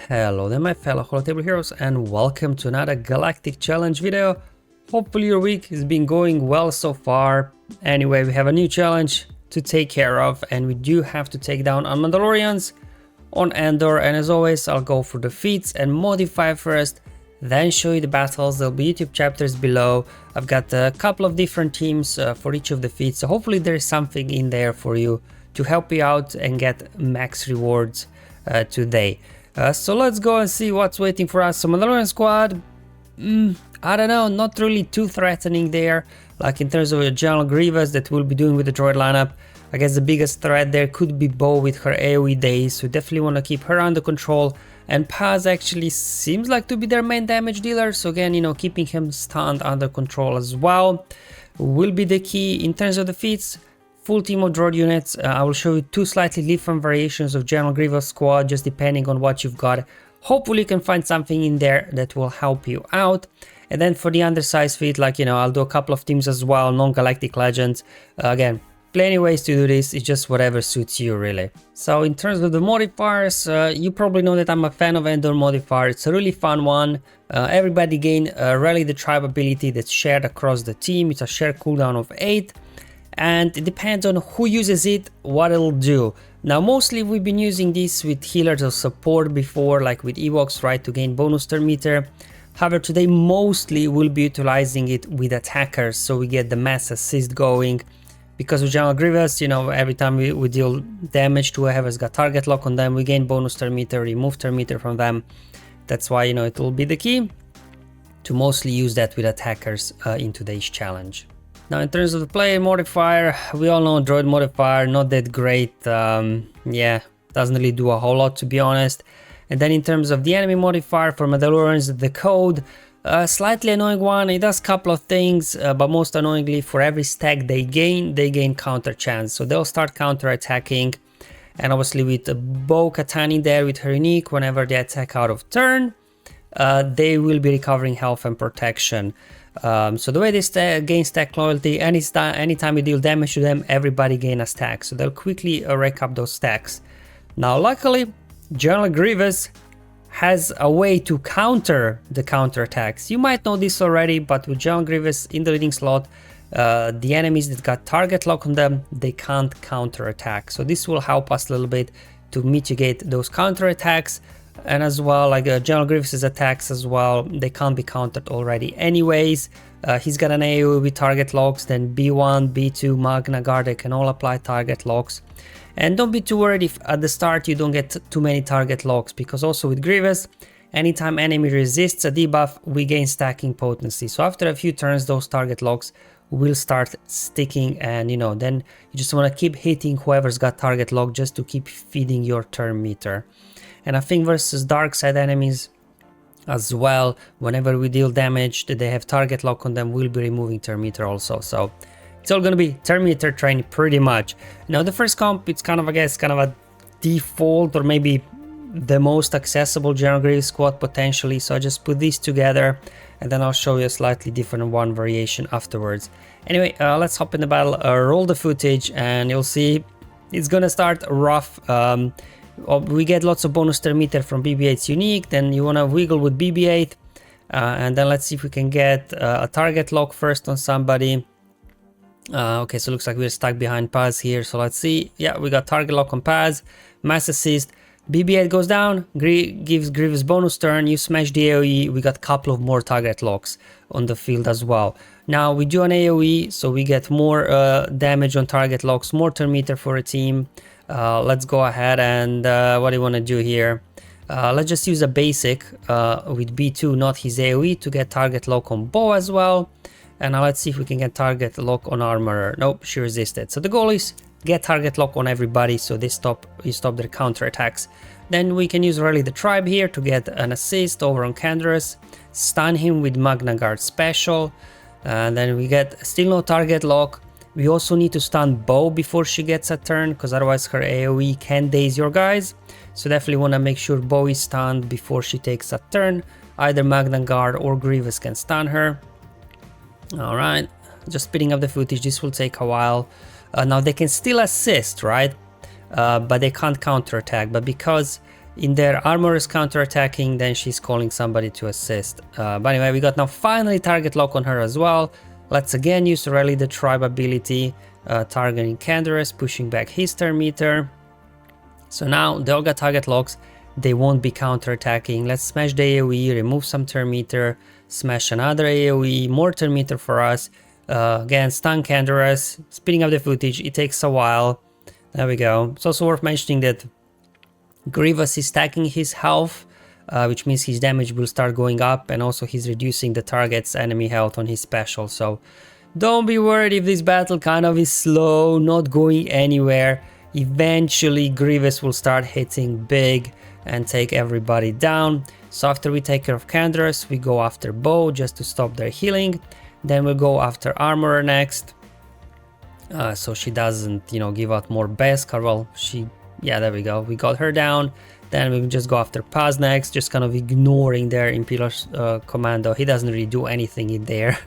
Hello there my fellow holotable heroes and welcome to another Galactic challenge video. Hopefully your week has been going well so far. Anyway, we have a new challenge to take care of and we do have to take down on Mandalorians on Endor, and as always I'll go for the feats and modify first, then show you the battles. There'll be YouTube chapters below. I've got a couple of different teams for each of the feats, so hopefully there's something in there for you to help you out and get max rewards today. So let's go and see what's waiting for us. So Mandalorian squad, I don't know, not really too threatening there. Like in terms of a General Grievous that we'll be doing with the droid lineup, I guess the biggest threat there could be Bo with her AoE days, so definitely want to keep her under control. And Paz actually seems like to be their main damage dealer, so again, you know, keeping him stunned under control as well will be the key. In terms of the feats, full team of droid units. I will show you two slightly different variations of General Grievous squad, just depending on what you've got. Hopefully you can find something in there that will help you out. And then for the Undersize feat, like, you know, I'll do a couple of teams as well, non-Galactic Legends. Again, plenty ways to do this, it's just whatever suits you really. So in terms of the modifiers, you probably know that I'm a fan of Endor modifier. It's a really fun one. Everybody gain Rally the Tribe ability that's shared across the team. It's a shared cooldown of 8. And it depends on who uses it, what it'll do. Now mostly we've been using this with healers or support before, like with Ewoks, right, to gain bonus turn meter. However, today mostly we'll be utilizing it with attackers, so we get the mass assist going. Because with General Grievous, you know, every time we deal damage to whoever's got target lock on them, we gain bonus turn meter, remove turn meter from them. That's why, you know, it will be the key to mostly use that with attackers in today's challenge. Now in terms of the player modifier, we all know droid modifier, not that great. Yeah, doesn't really do a whole lot to be honest. And then in terms of the enemy modifier for Mandalorians, the code, slightly annoying one. It does a couple of things, but most annoyingly, for every stack they gain counter chance. So they'll start counter attacking, and obviously with Bo Katani there with her unique, whenever they attack out of turn, they will be recovering health and protection. So the way they gain stack loyalty, anytime you deal damage to them, everybody gain a stack, so they'll quickly rack up those stacks. Now luckily, General Grievous has a way to counter the counter attacks. You might know this already, but with General Grievous in the leading slot, the enemies that got target lock on them, they can't counter attack. So this will help us a little bit to mitigate those counter attacks. And as well, like General Grievous's attacks as well, they can't be countered already anyways. He's got an AoE with target locks, then B1, B2, Magna Guard, they can all apply target locks. And don't be too worried if at the start you don't get too many target locks, because also with Grievous, anytime enemy resists a debuff, we gain stacking potency. So after a few turns, those target locks will start sticking, and you know, then you just want to keep hitting whoever's got target lock just to keep feeding your turn meter. And I think versus dark side enemies as well, whenever we deal damage that they have target lock on them, we'll be removing turn meter also. So it's all gonna be turn meter train pretty much. Now the first comp, it's kind of, I guess, kind of a default or maybe the most accessible General Grievous squad potentially. So I just put these together and then I'll show you a slightly different one variation afterwards. Anyway, let's hop in the battle, roll the footage, and you'll see it's gonna start rough. We get lots of bonus turn meter from BB-8's unique, then you want to wiggle with BB-8, and then let's see if we can get a target lock first on somebody. Okay, so it looks like we're stuck behind Paz here, so let's see. Yeah, we got target lock on Paz, mass assist, BB-8 goes down, gives Grievous bonus turn, you smash the AoE, we got a couple of more target locks on the field as well. Now we do an AoE, so we get more damage on target locks, more turn meter for a team. Let's go ahead and what do you want to do here? Let's just use a basic with B2, not his AoE, to get target lock on Bo as well. And now let's see if we can get target lock on Armorer. Nope, she resisted. So the goal is get target lock on everybody, so they stop their counter attacks. Then we can use Rally the Tribe here to get an assist over on Canderous, stun him with Magna Guard special, and then we get still no target lock. We also need to stun Bo before she gets a turn, because otherwise her AoE can daze your guys. So definitely want to make sure Bo is stunned before she takes a turn. Either Magna Guard or Grievous can stun her. Alright, just speeding up the footage, this will take a while. Now they can still assist, right? But they can't counterattack. But because in their armor is counter-attacking, then she's calling somebody to assist. But anyway, we got now finally target lock on her as well. Let's again use Rally the Tribe ability, targeting Canderous, pushing back his turn meter. So now they all got target locks, they won't be counter-attacking. Let's smash the AoE, remove some turn meter, smash another AoE, more turn meter for us. Again, stun Canderous, speeding up the footage, it takes a while. There we go. It's also worth mentioning that Grievous is stacking his health, which means his damage will start going up, and also he's reducing the target's enemy health on his special. So don't be worried if this battle kind of is slow, not going anywhere. Eventually Grievous will start hitting big and take everybody down. So after we take care of Canderous, we go after Bow just to stop their healing. Then we'll go after Armorer next. So she doesn't, you know, give out more Beskar. Well, yeah, there we go. We got her down. Then we can just go after Paz next, just kind of ignoring their Imperial Commando. He doesn't really do anything in there,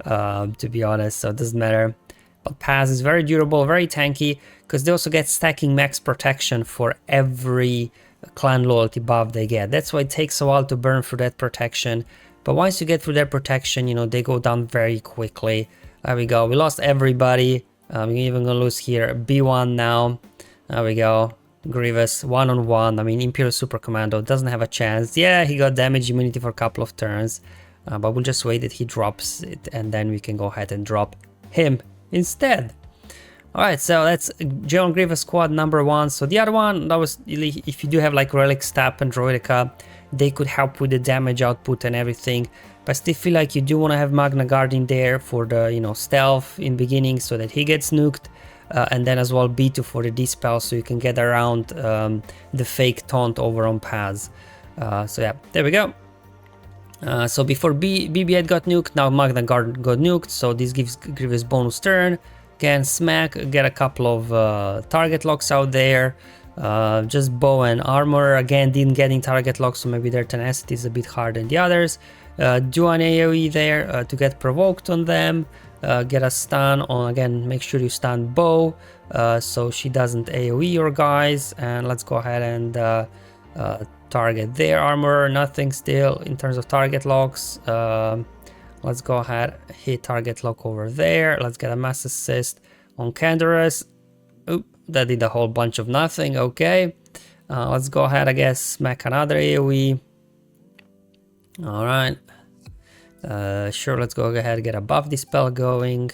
to be honest, so it doesn't matter. But Paz is very durable, very tanky, because they also get stacking max protection for every clan loyalty buff they get. That's why it takes a while to burn through that protection. But once you get through that protection, you know, they go down very quickly. There we go. We lost everybody. We're even gonna lose here. B1 now. There we go. Grievous, one-on-one. I mean, Imperial Super Commando doesn't have a chance. Yeah, he got damage immunity for a couple of turns. But we'll just wait that he drops it, and then we can go ahead and drop him instead. Alright, so that's General Grievous squad number 1. So the other one, that was, if you do have like Relic, STAP and Droidica, they could help with the damage output and everything. But I still feel like you do want to have Magna Guard in there for the, you know, stealth in beginning so that he gets nuked. And then as well B2 for the dispel, so you can get around the fake taunt over on Paz. So yeah, there we go. So before BB-8 got nuked, now Magna Guard got nuked, so this gives Grievous bonus turn. Can smack, get a couple of target locks out there. Just Bow and Armor again didn't get in target locks, so maybe their tenacity is a bit harder than the others. Do an AoE there to get provoked on them. Get a stun on, again, make sure you stun Bow so she doesn't AoE your guys. And let's go ahead and target their armor. Nothing still in terms of target locks. Let's go ahead, hit target lock over there. Let's get a mass assist on Canderous. Oop, that did a whole bunch of nothing. Okay, let's go ahead, I guess, smack another AoE. All right. Sure, let's go ahead and get a buff dispel going.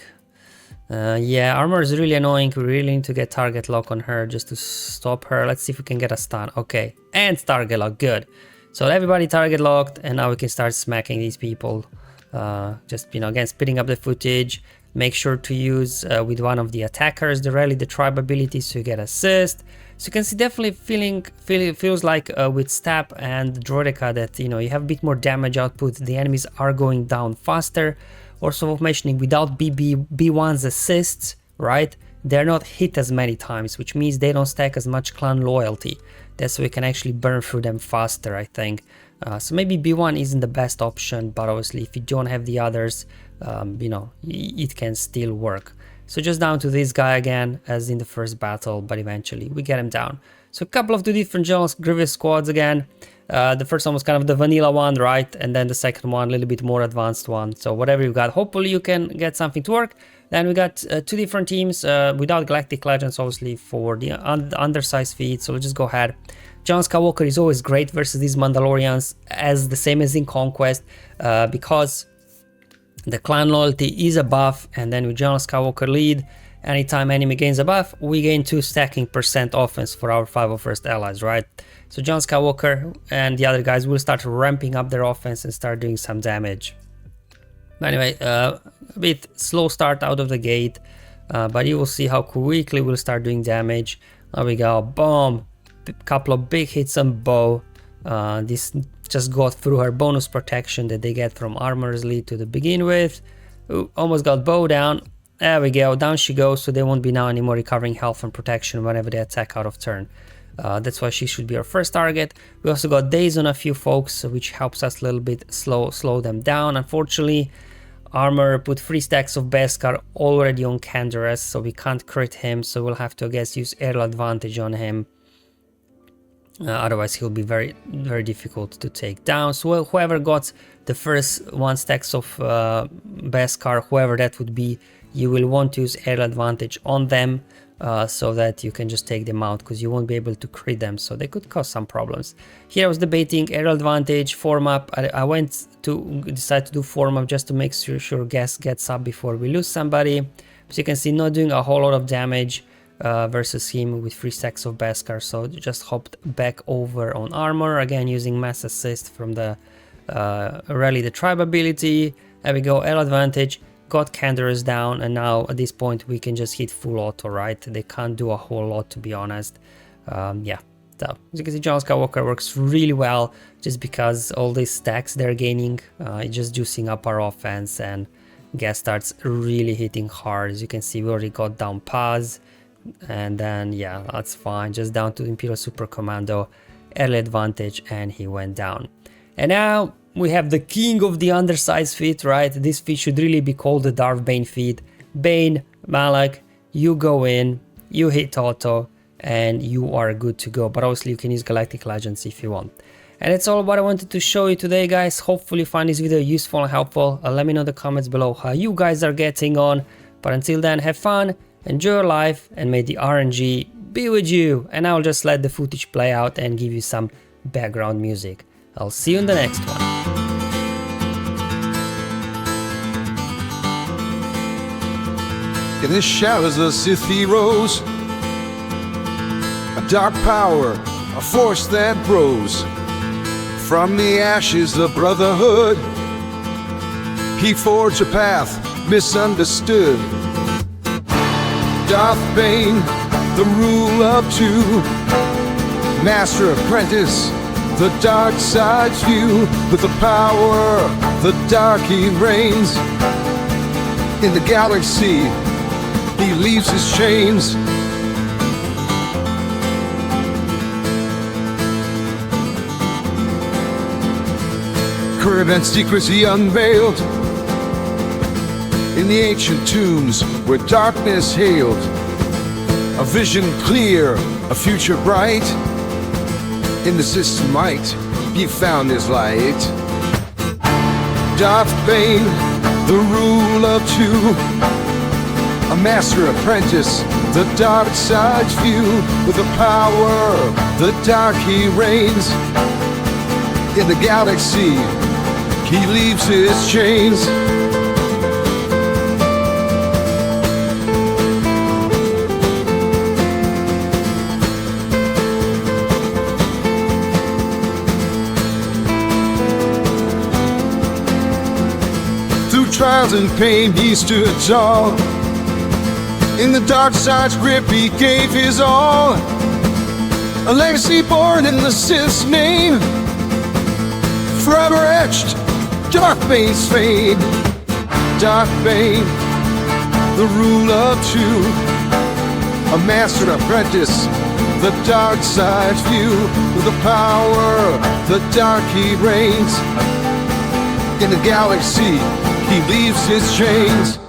Yeah, armor is really annoying. We really need to get target lock on her just to stop her. Let's see if we can get a stun. Okay, and target lock, good. So everybody target locked, and now we can start smacking these people. Just, you know, again, speeding up the footage. Make sure to use with one of the attackers the Rally the Tribe ability so you get assist. So you can see definitely feels like with STAP and Droidica that, you know, you have a bit more damage output. The enemies are going down faster. Also worth mentioning, without B1's assists, right, they're not hit as many times, which means they don't stack as much clan loyalty. That's why we can actually burn through them faster, I think. So maybe B1 isn't the best option, but obviously if you don't have the others, you know, it can still work. So just down to this guy again, as in the first battle, but eventually we get him down. So a couple of two different General Grievous squads again. The first one was kind of the vanilla one, right? And then the second one, a little bit more advanced one. So whatever you got, hopefully you can get something to work. Then we got two different teams without Galactic Legends, obviously, for the Undersize feed. So let's just go ahead. John Skywalker is always great versus these Mandalorians, as the same as in Conquest, because the clan loyalty is a buff, and then with General Skywalker lead, anytime enemy gains a buff, we gain 2 stacking % offense for our 501st allies, right? So John Skywalker and the other guys will start ramping up their offense and start doing some damage. Anyway, a bit slow start out of the gate, but you will see how quickly we'll start doing damage. There we go, boom, couple of big hits on Bow. This just got through her bonus protection that they get from Armor's lead to begin with. Ooh, almost got Bow down. There we go, down she goes, so they won't be now anymore recovering health and protection whenever they attack out of turn. That's why she should be our first target. We also got daze on a few folks, which helps us a little bit slow them down. Unfortunately, Armor put 3 stacks of Beskar already on Canderous, so we can't crit him, so we'll have to, I guess, use aerial advantage on him. Otherwise he'll be very difficult to take down. So whoever got the first 1 stacks of Beskar, whoever that would be, you will want to use aerial advantage on them, so that you can just take them out, because you won't be able to crit them, so they could cause some problems. Here I was debating aerial advantage, form up. I went to decide to do form up just to make sure Gas gets up before we lose somebody. As you can see, not doing a whole lot of damage versus him with 3 stacks of Beskar, so just hopped back over on armor, again using mass assist from the Rally the Tribe ability. There we go, aerial advantage. Got Canderous down, and now at this point we can just hit full auto, right? They can't do a whole lot, to be honest. Yeah, so as you can see, John Skywalker works really well just because all these stacks they're gaining, just juicing up our offense, and Gas starts really hitting hard. As you can see, we already got down Paz, and then yeah, that's fine, just down to Imperial Super Commando, early advantage, and he went down. And now we have the king of the undersize feat, right? This feat should really be called the Darth Bane feat. Bane, Malak, you go in, you hit auto, and you are good to go. But obviously you can use Galactic Legends if you want. And that's all what I wanted to show you today, guys. Hopefully you find this video useful and helpful. Let me know in the comments below how you guys are getting on. But until then, have fun, enjoy your life, and may the RNG be with you. And I'll just let the footage play out and give you some background music. I'll see you in the next one. In the shadows of Sith heroes, a dark power, a force that grows. From the ashes of brotherhood, he forged a path misunderstood. Darth Bane, the rule of 2, master apprentice, the dark side's view. With the power, the dark he reigns. In the galaxy, he leaves his chains. Current secrets he unveiled in the ancient tombs where darkness hailed. A vision clear, a future bright. In the system might be found his light. Darth Bane, the rule of 2, a master apprentice, the dark side's view. With the power, the dark he reigns. In the galaxy, he leaves his chains. Through trials and pain he stood tall. In the dark side's grip he gave his all. A legacy born in the Sith's name, forever etched, Darth Bane's fame. Darth Bane, the rule of 2, a master apprentice, the dark side's view. With the power, the dark he reigns. In the galaxy, he leaves his chains.